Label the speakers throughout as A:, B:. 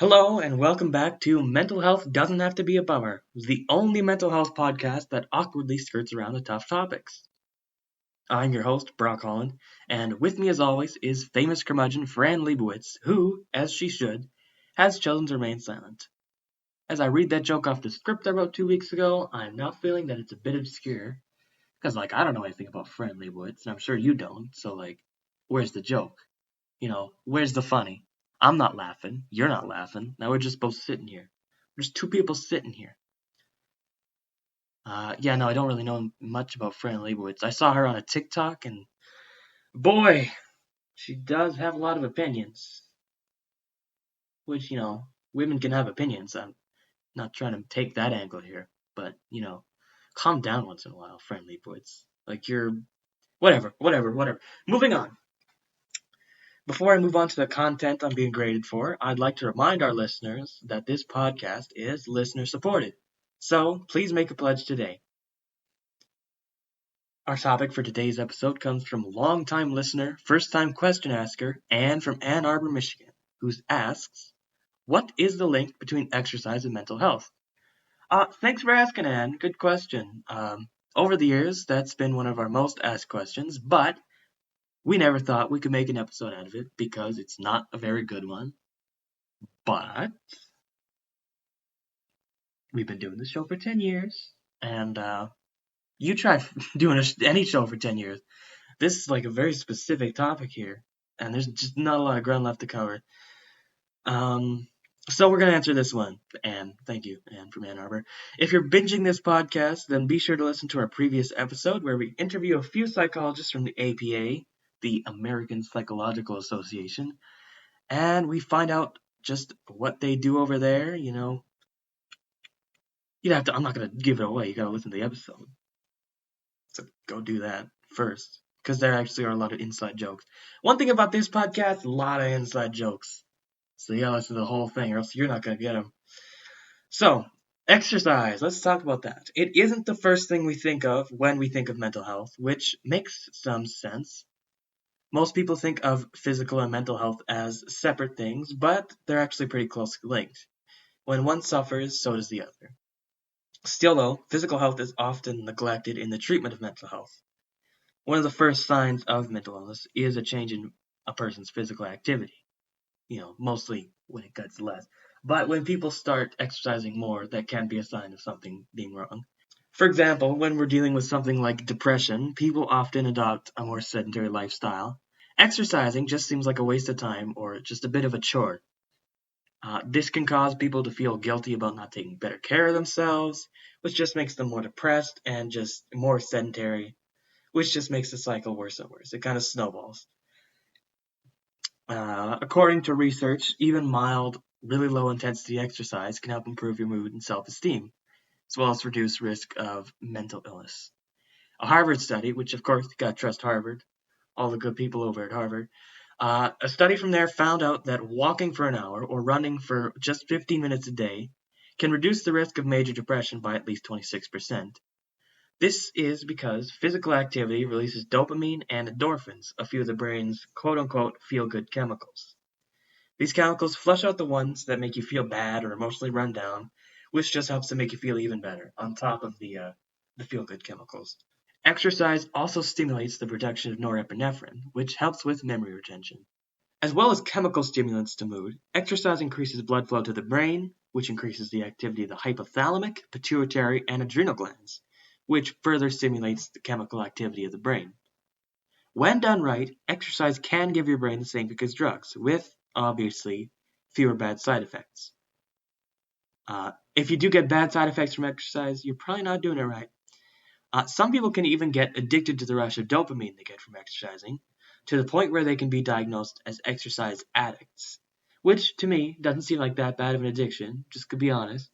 A: Hello and welcome back to Mental Health Doesn't Have to Be a Bummer, the only mental health podcast that awkwardly skirts around the tough topics. I'm your host, Brock Holland, and with me as always is famous curmudgeon Fran Leibowitz, who, as she should, has chosen to remain silent. As I read that joke off the script I wrote 2 weeks ago, I'm now feeling that it's a bit obscure, because, I don't know anything about Fran Leibowitz, and I'm sure you don't, so, where's the joke? Where's the funny? I'm not laughing. You're not laughing. Now we're just both sitting here. There's two people sitting here. No, I don't really know much about Fran Lebowitz. I saw her on a TikTok, and boy, she does have a lot of opinions. Which, women can have opinions. I'm not trying to take that angle here, but, calm down once in a while, Fran Lebowitz. Whatever. Moving on. Before I move on to the content I'm being graded for, I'd like to remind our listeners that this podcast is listener supported. So please make a pledge today. Our topic for today's episode comes from longtime listener, first-time question asker, Anne from Ann Arbor, Michigan, who asks, what is the link between exercise and mental health? Thanks for asking, Anne. Good question. Over the years, that's been one of our most asked questions, but we never thought we could make an episode out of it because it's not a very good one. But we've been doing this show for 10 years, and you try doing any show for 10 years. This is like a very specific topic here, and there's just not a lot of ground left to cover. So we're going to answer this one. Anne, thank you, Anne from Ann Arbor. If you're binging this podcast, then be sure to listen to our previous episode where we interview a few psychologists from the APA, the American Psychological Association, and we find out just what they do over there. I'm not going to give it away. You got to listen to the episode. So go do that first, because there actually are a lot of inside jokes. One thing about this podcast, a lot of inside jokes. So you gotta listen to the whole thing, or else you're not going to get them. So, exercise. Let's talk about that. It isn't the first thing we think of when we think of mental health, which makes some sense. Most people think of physical and mental health as separate things, but they're actually pretty closely linked. When one suffers, so does the other. Still though, physical health is often neglected in the treatment of mental health. One of the first signs of mental illness is a change in a person's physical activity. Mostly when it gets less. But when people start exercising more, that can be a sign of something being wrong. For example, when we're dealing with something like depression, people often adopt a more sedentary lifestyle. Exercising just seems like a waste of time or just a bit of a chore. This can cause people to feel guilty about not taking better care of themselves, which just makes them more depressed and just more sedentary, which just makes the cycle worse and worse. It kind of snowballs. According to research, even mild, really low intensity exercise can help improve your mood and self-esteem, as well as reduce risk of mental illness. A Harvard study, which of course you gotta trust Harvard, all the good people over at Harvard, a study from there found out that walking for an hour or running for just 15 minutes a day can reduce the risk of major depression by at least 26%. This is because physical activity releases dopamine and endorphins, a few of the brain's quote-unquote feel-good chemicals. These chemicals flush out the ones that make you feel bad or emotionally run down, which just helps to make you feel even better, on top of the feel-good chemicals. Exercise also stimulates the production of norepinephrine, which helps with memory retention. As well as chemical stimulants to mood, exercise increases blood flow to the brain, which increases the activity of the hypothalamic, pituitary, and adrenal glands, which further stimulates the chemical activity of the brain. When done right, exercise can give your brain the same kick as drugs, with, obviously, fewer bad side effects. If you do get bad side effects from exercise, you're probably not doing it right. Some people can even get addicted to the rush of dopamine they get from exercising, to the point where they can be diagnosed as exercise addicts, which, to me, doesn't seem like that bad of an addiction, just to be honest.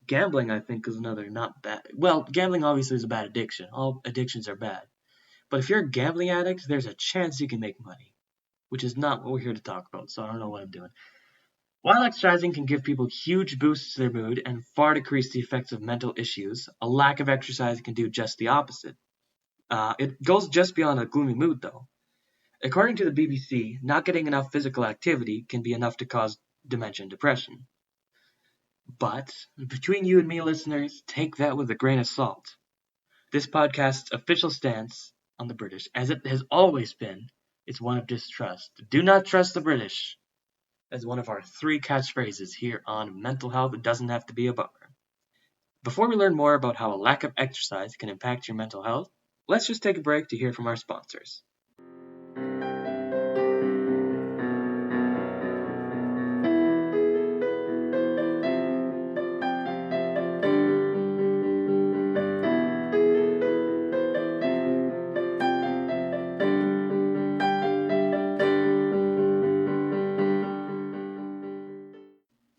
A: Gambling, I think, is another not bad. Well, gambling obviously is a bad addiction. All addictions are bad. But if you're a gambling addict, there's a chance you can make money, which is not what we're here to talk about, so I don't know what I'm doing. While exercising can give people huge boosts to their mood and far decrease the effects of mental issues, a lack of exercise can do just the opposite. It goes just beyond a gloomy mood, though. According to the BBC, not getting enough physical activity can be enough to cause dementia and depression. But between you and me, listeners, take that with a grain of salt. This podcast's official stance on the British, as it has always been, is one of distrust. Do not trust the British, as one of our 3 catchphrases here on Mental Health. It doesn't have to be a bummer. Before we learn more about how a lack of exercise can impact your mental health, let's just take a break to hear from our sponsors.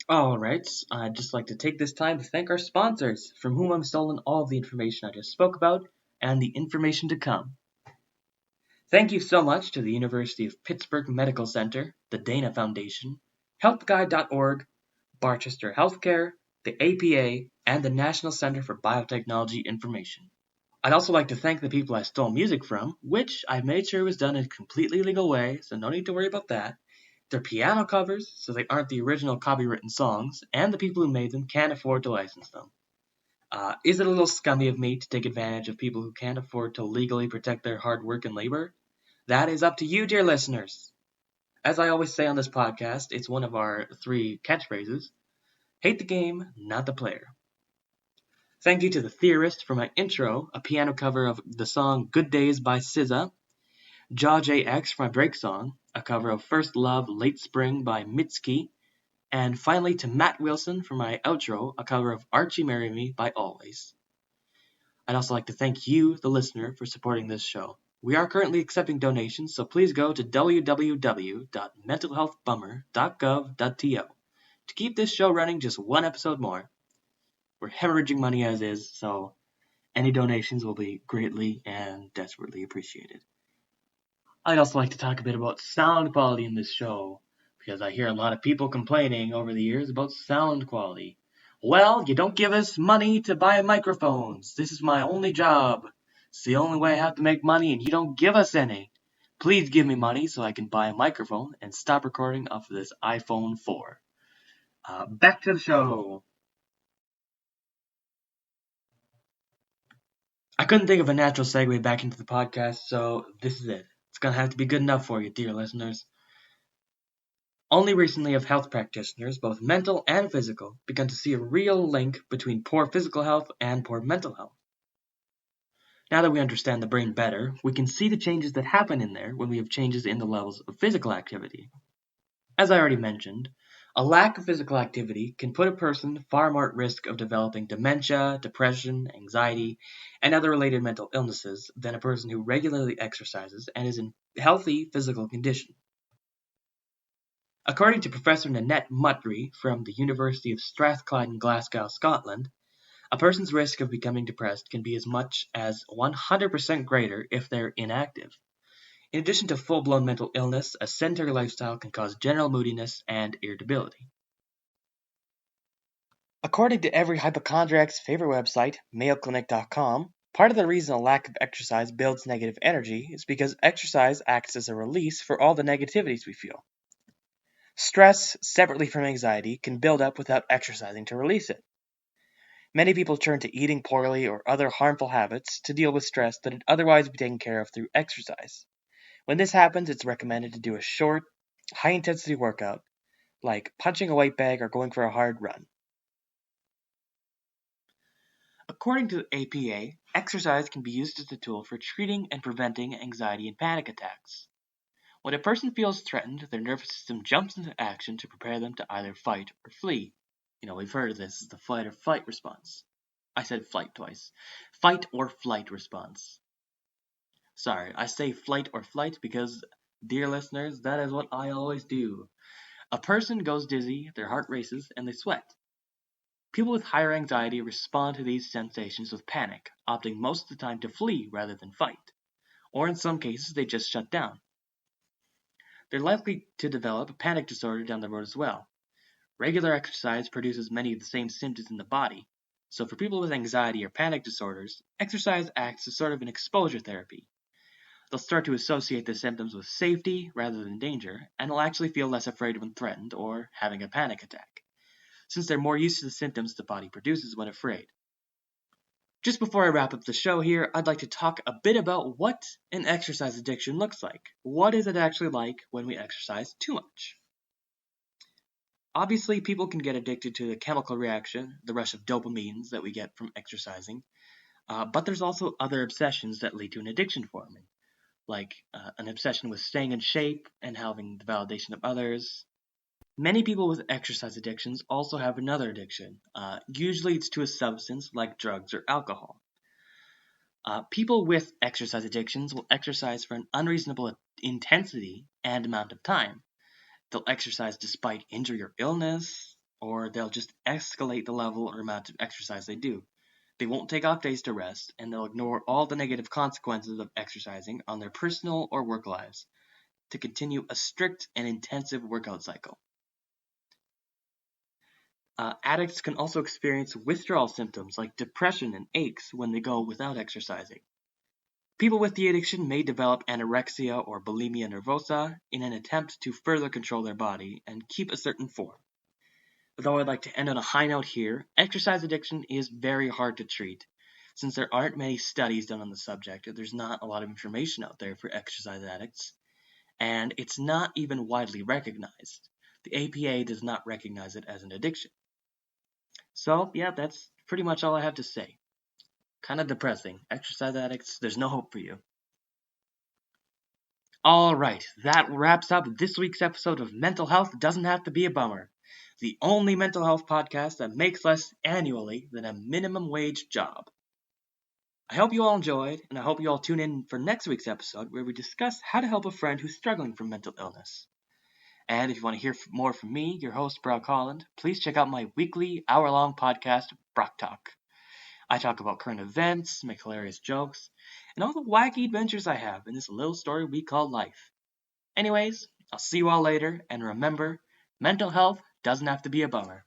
A: Alright, I'd just like to take this time to thank our sponsors, from whom I've stolen all of the information I just spoke about, and the information to come. Thank you so much to the University of Pittsburgh Medical Center, the Dana Foundation, HealthGuide.org, Barchester Healthcare, the APA, and the National Center for Biotechnology Information. I'd also like to thank the people I stole music from, which I made sure was done in a completely legal way, so no need to worry about that. They're piano covers, so they aren't the original copywritten songs, and the people who made them can't afford to license them. Is it a little scummy of me to take advantage of people who can't afford to legally protect their hard work and labor? That is up to you, dear listeners. As I always say on this podcast, it's one of our 3 catchphrases. Hate the game, not the player. Thank you to The Theorist for my intro, a piano cover of the song Good Days by SZA. Jaw JX for my break song, a cover of First Love Late Spring by Mitski. And finally to Matt Wilson for my outro, a cover of Archie Marry Me by Always. I'd also like to thank you, the listener, for supporting this show. We are currently accepting donations, so please go to www.mentalhealthbummer.gov.to to keep this show running just 1 episode more. We're hemorrhaging money as is, so any donations will be greatly and desperately appreciated. I'd also like to talk a bit about sound quality in this show, because I hear a lot of people complaining over the years about sound quality. Well, you don't give us money to buy microphones. This is my only job. It's the only way I have to make money, and you don't give us any. Please give me money so I can buy a microphone and stop recording off of this iPhone 4. Back to the show. I couldn't think of a natural segue back into the podcast, so this is it. It's gonna have to be good enough for you, dear listeners. Only recently have health practitioners, both mental and physical, begun to see a real link between poor physical health and poor mental health. Now that we understand the brain better, we can see the changes that happen in there when we have changes in the levels of physical activity. As I already mentioned, a lack of physical activity can put a person far more at risk of developing dementia, depression, anxiety, and other related mental illnesses than a person who regularly exercises and is in healthy physical condition. According to Professor Nanette Mutry from the University of Strathclyde in Glasgow, Scotland, a person's risk of becoming depressed can be as much as 100% greater if they're inactive. In addition to full-blown mental illness, a sedentary lifestyle can cause general moodiness and irritability. According to every hypochondriac's favorite website, MayoClinic.com, part of the reason a lack of exercise builds negative energy is because exercise acts as a release for all the negativities we feel. Stress, separately from anxiety, can build up without exercising to release it. Many people turn to eating poorly or other harmful habits to deal with stress that would otherwise be taken care of through exercise. When this happens, it's recommended to do a short, high-intensity workout, like punching a weight bag or going for a hard run. According to the APA, exercise can be used as a tool for treating and preventing anxiety and panic attacks. When a person feels threatened, their nervous system jumps into action to prepare them to either fight or flee. We've heard of this as the fight or flight response. I said flight twice. Fight or flight response. Sorry, I say flight or flight because, dear listeners, that is what I always do. A person goes dizzy, their heart races, and they sweat. People with higher anxiety respond to these sensations with panic, opting most of the time to flee rather than fight. Or in some cases, they just shut down. They're likely to develop a panic disorder down the road as well. Regular exercise produces many of the same symptoms in the body, so for people with anxiety or panic disorders, exercise acts as sort of an exposure therapy. They'll start to associate the symptoms with safety rather than danger, and they'll actually feel less afraid when threatened or having a panic attack, since they're more used to the symptoms the body produces when afraid. Just before I wrap up the show here, I'd like to talk a bit about what an exercise addiction looks like. What is it actually like when we exercise too much? Obviously, people can get addicted to the chemical reaction, the rush of dopamines that we get from exercising, but there's also other obsessions that lead to an addiction forming, like an obsession with staying in shape and having the validation of others. Many people with exercise addictions also have another addiction. Usually it's to a substance like drugs or alcohol. People with exercise addictions will exercise for an unreasonable intensity and amount of time. They'll exercise despite injury or illness, or they'll just escalate the level or amount of exercise they do. They won't take off days to rest, and they'll ignore all the negative consequences of exercising on their personal or work lives to continue a strict and intensive workout cycle. Addicts can also experience withdrawal symptoms like depression and aches when they go without exercising. People with the addiction may develop anorexia or bulimia nervosa in an attempt to further control their body and keep a certain form. Although I'd like to end on a high note here, exercise addiction is very hard to treat. Since there aren't many studies done on the subject, there's not a lot of information out there for exercise addicts, and it's not even widely recognized. The APA does not recognize it as an addiction. So, yeah, that's pretty much all I have to say. Kind of depressing. Exercise addicts, there's no hope for you. Alright, that wraps up this week's episode of Mental Health Doesn't Have to Be a Bummer, the only mental health podcast that makes less annually than a minimum wage job. I hope you all enjoyed, and I hope you all tune in for next week's episode where we discuss how to help a friend who's struggling from mental illness. And if you want to hear more from me, your host, Brock Holland, please check out my weekly hour-long podcast, Brock Talk. I talk about current events, make hilarious jokes, and all the wacky adventures I have in this little story we call life. Anyways, I'll see you all later, and remember, mental health doesn't have to be a bummer.